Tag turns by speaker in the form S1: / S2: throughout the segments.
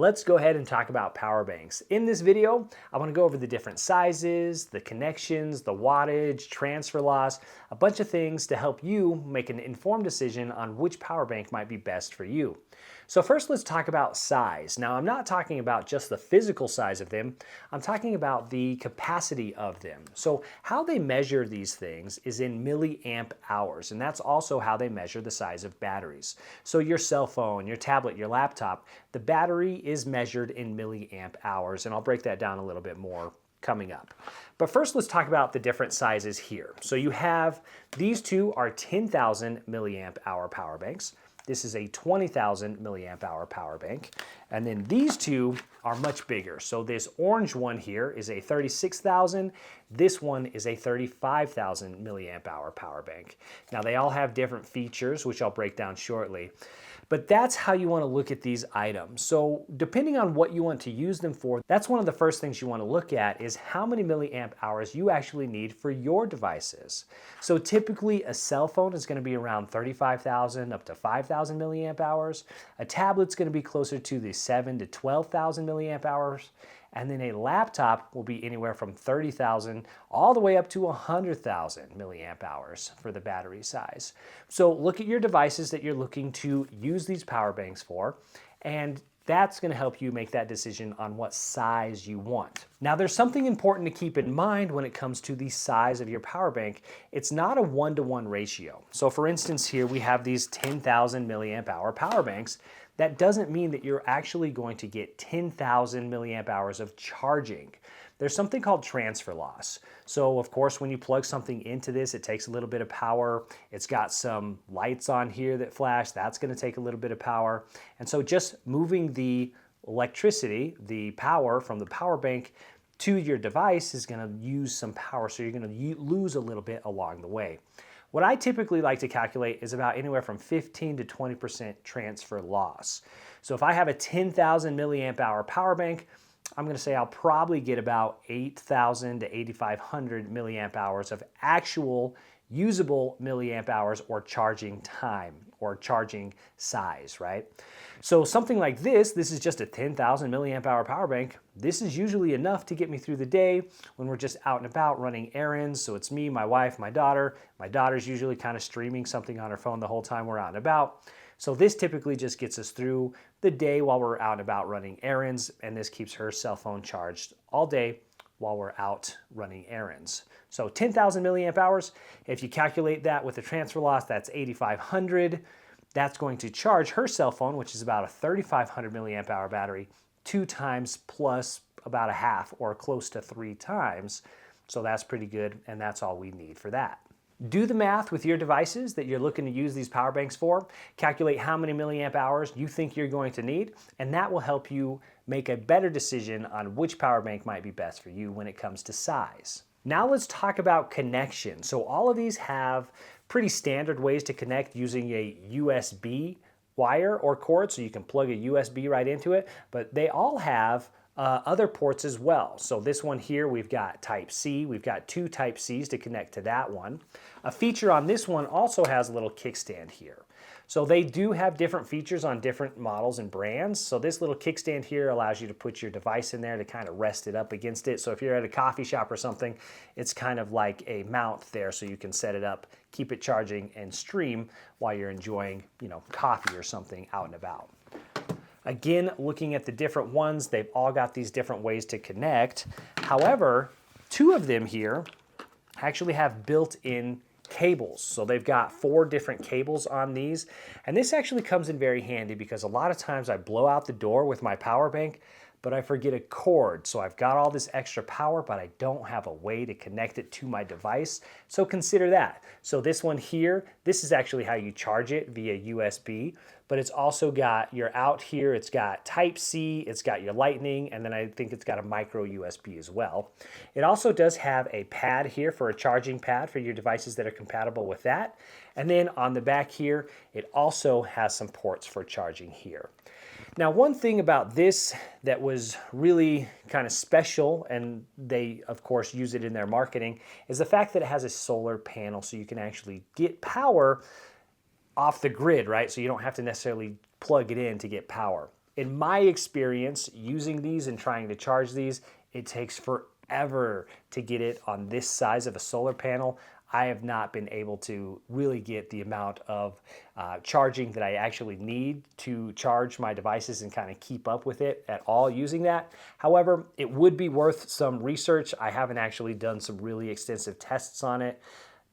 S1: Let's go ahead and talk about power banks. In this video, I want to go over the different sizes, the connections, the wattage, transfer loss, a bunch of things to help you make an informed decision on which power bank might be best for you. So first, let's talk about size. Now, I'm not talking about just the physical size of them. I'm talking about the capacity of them. So how they measure these things is in milliamp hours, and that's also how they measure the size of batteries. So your cell phone, your tablet, your laptop, the battery is measured in milliamp hours, and I'll break that down a little bit more coming up. But first, let's talk about the different sizes here. So you have, these two are 10,000 milliamp hour power banks. This is a 20,000 milliamp hour power bank. And then these two are much bigger. So this orange one here is a 36,000. This one is a 35,000 milliamp hour power bank. Now they all have different features, which I'll break down shortly. But that's how you want to look at these items. So depending on what you want to use them for, that's one of the first things you want to look at is how many milliamp hours you actually need for your devices. So typically a cell phone is going to be around 35,000 up to 5,000 milliamp hours. A tablet's going to be closer to the 7 to 12,000 milliamp hours. And then a laptop will be anywhere from 30,000 all the way up to 100,000 milliamp hours for the battery size. So look at your devices that you're looking to use these power banks for, and that's going to help you make that decision on what size you want. Now, there's something important to keep in mind when it comes to the size of your power bank. It's not a 1-to-1 ratio. So for instance, here we have these 10,000 milliamp hour power banks. That doesn't mean that you're actually going to get 10,000 milliamp hours of charging. There's something called transfer loss. So of course, when you plug something into this, it takes a little bit of power. It's got some lights on here that flash. That's going to take a little bit of power. And so just moving the electricity, the power from the power bank to your device is going to use some power. So you're going to lose a little bit along the way. What I typically like to calculate is about anywhere from 15 to 20% transfer loss. So if I have a 10,000 milliamp hour power bank, I'm going to say I'll probably get about 8,000 to 8,500 milliamp hours of actual usable milliamp hours or charging time or charging size, right? So something like this is just a 10,000 milliamp hour power bank. This is usually enough to get me through the day when we're just out and about running errands. So it's me, my wife, my daughter. My daughter's usually kind of streaming something on her phone the whole time we're out and about. So this typically just gets us through the day while we're out and about running errands, and this keeps her cell phone charged all day while we're out running errands. So 10,000 milliamp hours, if you calculate that with the transfer loss, that's 8,500. That's going to charge her cell phone, which is about a 3,500 milliamp hour battery, 2 times plus about a half or close to 3 times. So that's pretty good, and that's all we need for that. Do the math with your devices that you're looking to use these power banks for. Calculate how many milliamp hours you think you're going to need, and that will help you make a better decision on which power bank might be best for you when it comes to size. Now let's talk about connection. So all of these have pretty standard ways to connect using a USB wire or cord, so you can plug a USB right into it, but they all have other ports as well. So this one here, we've got Type-C. We've got 2 Type-Cs to connect to that one. A feature on this one also has a little kickstand here. So they do have different features on different models and brands. So this little kickstand here allows you to put your device in there to kind of rest it up against it. So if you're at a coffee shop or something, it's kind of like a mount there so you can set it up, keep it charging, and stream while you're enjoying, coffee or something out and about. Again, looking at the different ones, they've all got these different ways to connect. However, 2 of them here actually have built-in cables. So they've got 4 different cables on these. And this actually comes in very handy because a lot of times I blow out the door with my power bank, but I forget a cord. So I've got all this extra power, but I don't have a way to connect it to my device. So consider that. So this one here, this is actually how you charge it via USB, but it's also got your out here, it's got Type-C, it's got your Lightning, and then I think it's got a micro USB as well. It also does have a pad here for a charging pad for your devices that are compatible with that. And then on the back here, it also has some ports for charging here. Now, one thing about this that was really kind of special, and they, of course, use it in their marketing, is the fact that it has a solar panel so you can actually get power off the grid, right? So you don't have to necessarily plug it in to get power. In my experience using these and trying to charge these, it takes forever to get it on this size of a solar panel. I have not been able to really get the amount of charging that I actually need to charge my devices and kind of keep up with it at all using that. However, it would be worth some research. I haven't actually done some really extensive tests on it,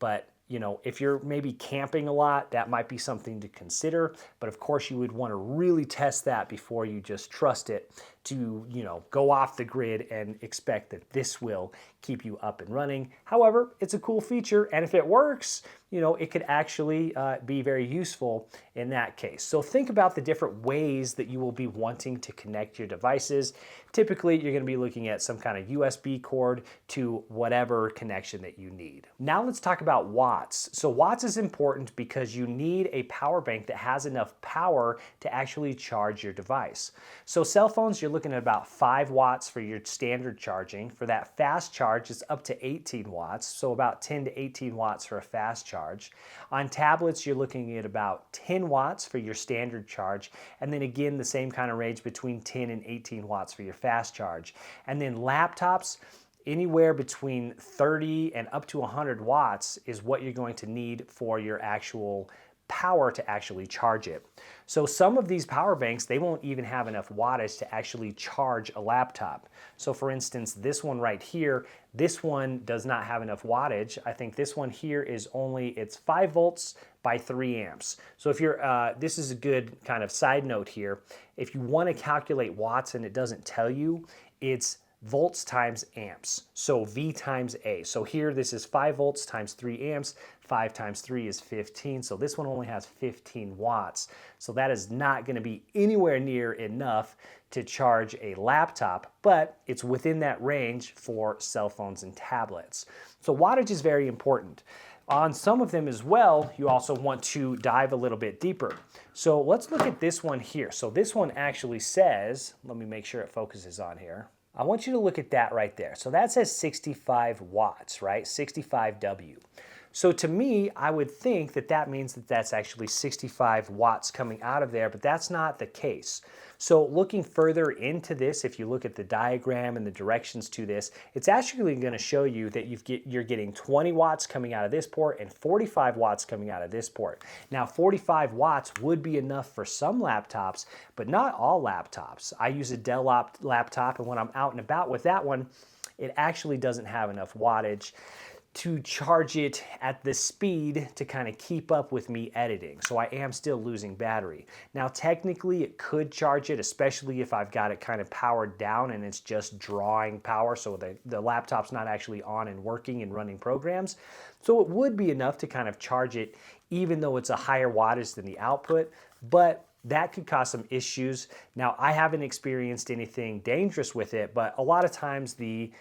S1: but you know, if you're maybe camping a lot, that might be something to consider. But of course, you would want to really test that before you just trust it to, you know, go off the grid and expect that this will keep you up and running. However, it's a cool feature, and if it works, you know, it could actually be very useful in that case. So think about the different ways that you will be wanting to connect your devices. Typically, you're going to be looking at some kind of USB cord to whatever connection that you need. Now let's talk about watts. So watts is important because you need a power bank that has enough power to actually charge your device. So cell phones, you're looking at about 5 watts for your standard charging. For that fast charge, it's up to 18 watts, so about 10 to 18 watts for a fast charge. On tablets, you're looking at about 10 watts for your standard charge, and then again, the same kind of range between 10 and 18 watts for your fast charge. And then laptops, anywhere between 30 and up to 100 watts is what you're going to need for your actual power to actually charge it. So some of these power banks, they won't even have enough wattage to actually charge a laptop. So for instance, this one right here, this one does not have enough wattage. I think this one here is only, it's 5 volts by 3 amps. So if you're, this is a good kind of side note here. If you want to calculate watts and it doesn't tell you, it's volts times amps, so V times A. So here this is 5 volts times 3 amps, 5 times 3 is 15, so this one only has 15 watts. So that is not going to be anywhere near enough to charge a laptop, but it's within that range for cell phones and tablets. So wattage is very important. On some of them as well, you also want to dive a little bit deeper. So let's look at this one here. So this one actually says, let me make sure it focuses on here. I want you to look at that right there. So that says 65 watts, right? 65 W. So to me, I would think that that means that that's actually 65 watts coming out of there, but that's not the case. So looking further into this, if you look at the diagram and the directions to this, it's actually going to show you that you're getting 20 watts coming out of this port and 45 watts coming out of this port. Now 45 watts would be enough for some laptops, but not all laptops. I use a Dell laptop, and when I'm out and about with that one, it actually doesn't have enough wattage to charge it at the speed to kind of keep up with me editing. So I am still losing battery. Now technically it could charge it, especially if I've got it kind of powered down and it's just drawing power, so the laptop's not actually on and working and running programs. So it would be enough to kind of charge it even though it's a higher wattage than the output, but that could cause some issues. Now I haven't experienced anything dangerous with it, but a lot of times the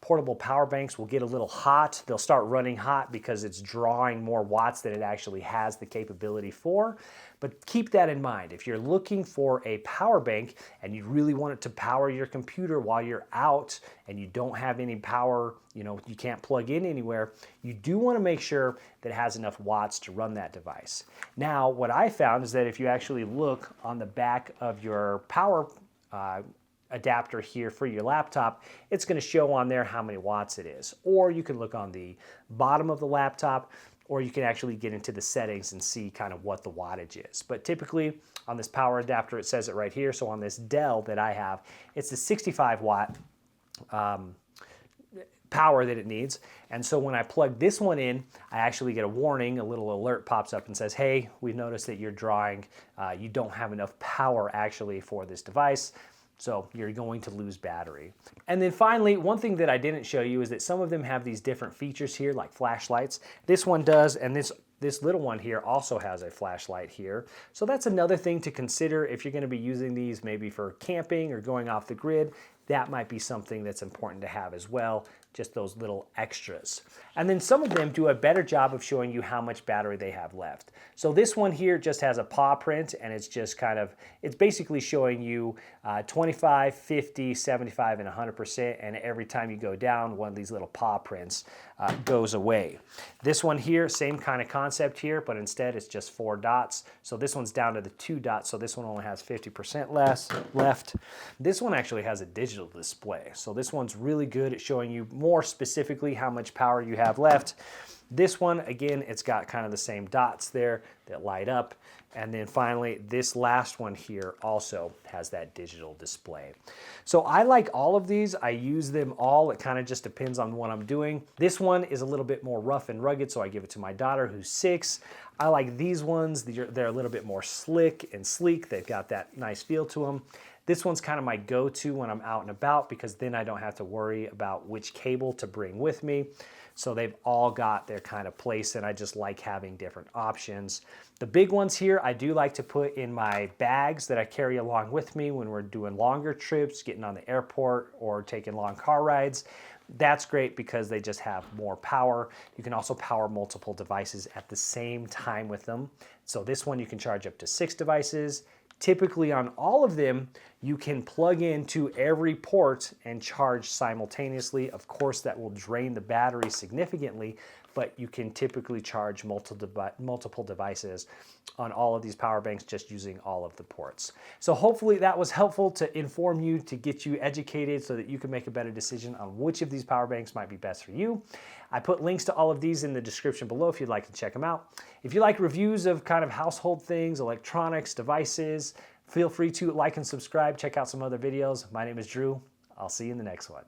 S1: portable power banks will get a little hot. They'll start running hot because it's drawing more watts than it actually has the capability for. But keep that in mind. If you're looking for a power bank and you really want it to power your computer while you're out and you don't have any power, you know, you can't plug in anywhere, you do want to make sure that it has enough watts to run that device. Now, what I found is that if you actually look on the back of your power adapter here for your laptop, it's going to show on there how many watts it is. Or you can look on the bottom of the laptop, or you can actually get into the settings and see kind of what the wattage is. But typically on this power adapter, it says it right here. So on this Dell that I have, it's a 65 watt power that it needs. And so when I plug this one in, I actually get a warning, a little alert pops up and says, hey, we've noticed that you're drawing, you don't have enough power actually for this device. So you're going to lose battery. And then finally, one thing that I didn't show you is that some of them have these different features here, like flashlights. This one does, and this little one here also has a flashlight here. So that's another thing to consider if you're going to be using these maybe for camping or going off the grid. That might be something that's important to have as well, just those little extras. And then some of them do a better job of showing you how much battery they have left. So this one here just has a paw print, and it's just kind of, it's basically showing you 25, 50, 75, and 100%, and every time you go down, one of these little paw prints goes away. This one here, same kind of concept. concept here, but instead it's just 4 dots. So this one's down to the 2 dots, so this one only has 50% less left. This one actually has a digital display. So this one's really good at showing you more specifically how much power you have left. This one, again, it's got kind of the same dots there that light up. And then finally, this last one here also has that digital display. So I like all of these. I use them all. It kind of just depends on what I'm doing. This one is a little bit more rough and rugged, so I give it to my daughter who's 6. I like these ones. They're a little bit more slick and sleek. They've got that nice feel to them. This one's kind of my go-to when I'm out and about because then I don't have to worry about which cable to bring with me. So they've all got their kind of place, and I just like having different options. The big ones here I do like to put in my bags that I carry along with me when we're doing longer trips, getting on the airport, or taking long car rides. That's great because they just have more power. You can also power multiple devices at the same time with them. So this one you can charge up to 6 devices. Typically on all of them, you can plug into every port and charge simultaneously. Of course, that will drain the battery significantly, but you can typically charge multiple devices on all of these power banks just using all of the ports. So hopefully that was helpful to inform you, to get you educated so that you can make a better decision on which of these power banks might be best for you. I put links to all of these in the description below if you'd like to check them out. If you like reviews of kind of household things, electronics, devices, feel free to like and subscribe. Check out some other videos. My name is Drew. I'll see you in the next one.